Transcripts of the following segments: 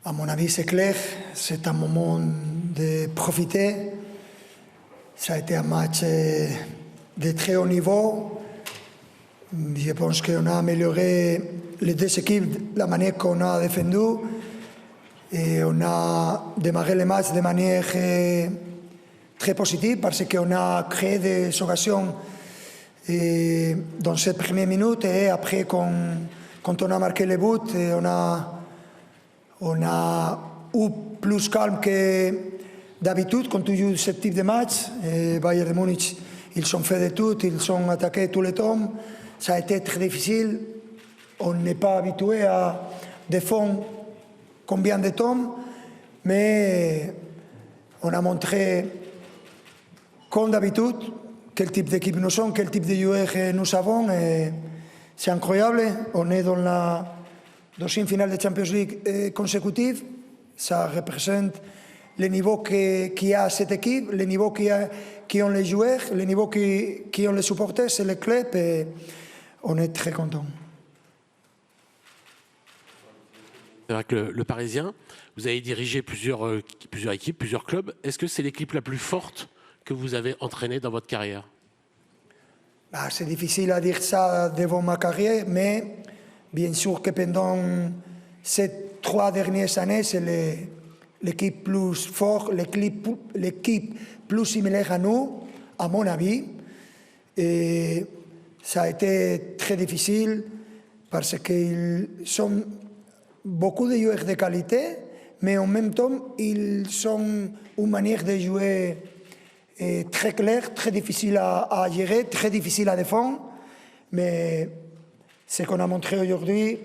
À mon avis, c'est clair, c'est un moment de profiter. Ça a été un match de très haut niveau. Je pense qu'on a amélioré les deux équipes, la manière qu'on a défendu. Et on a démarré le match de manière très positive parce qu'on a créé des occasions dans cette première minute. Et après, quand on a marqué le but, on a eu plus calme que d'habitude quand tu joues ce type de match. Bayern de Munich, ils ont fait de tout, ils ont attaqué tout le temps. Ça a été très difficile. On n'est pas habitué à défendre combien de temps, mais on a montré, comme d'habitude, quel type d'équipe nous sommes, quel type de joueurs nous avons. C'est incroyable. On est dans la deuxième finale de Champions League consécutive. Ça représente le niveau qu'il y a à cette équipe, le niveau qui ont les joueurs, le niveau qui ont les supporters, c'est le club. Et on est très contents. C'est vrai que le Parisien, vous avez dirigé plusieurs équipes, plusieurs clubs. Est-ce que c'est l'équipe la plus forte que vous avez entraînée dans votre carrière? C'est difficile à dire ça devant ma carrière, mais bien sûr que pendant ces 3 dernières années, c'est l'équipe plus forte, l'équipe plus similaire à nous, à mon avis. Et ça a été très difficile parce qu'ils sont beaucoup de joueurs de qualité, mais en même temps, ils ont une manière de jouer très claire, très difficile à gérer, très difficile à défendre. Mais ce qu'on a montré aujourd'hui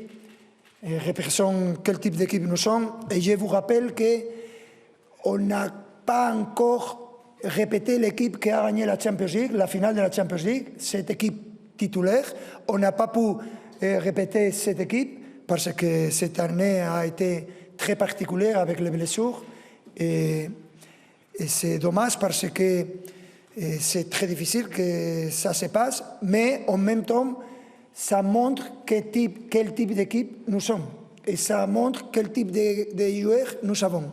représente quel type d'équipe nous sommes. Et je vous rappelle qu'on n'a pas encore répété l'équipe qui a gagné la Champions League, la finale de la Champions League, cette équipe titulaire. On n'a pas pu répéter cette équipe parce que cette année a été très particulière avec les blessures. Et c'est dommage parce que c'est très difficile que ça se passe, mais en même temps, ça montre quel type d'équipe nous sommes. Et ça montre quel type de joueurs nous avons.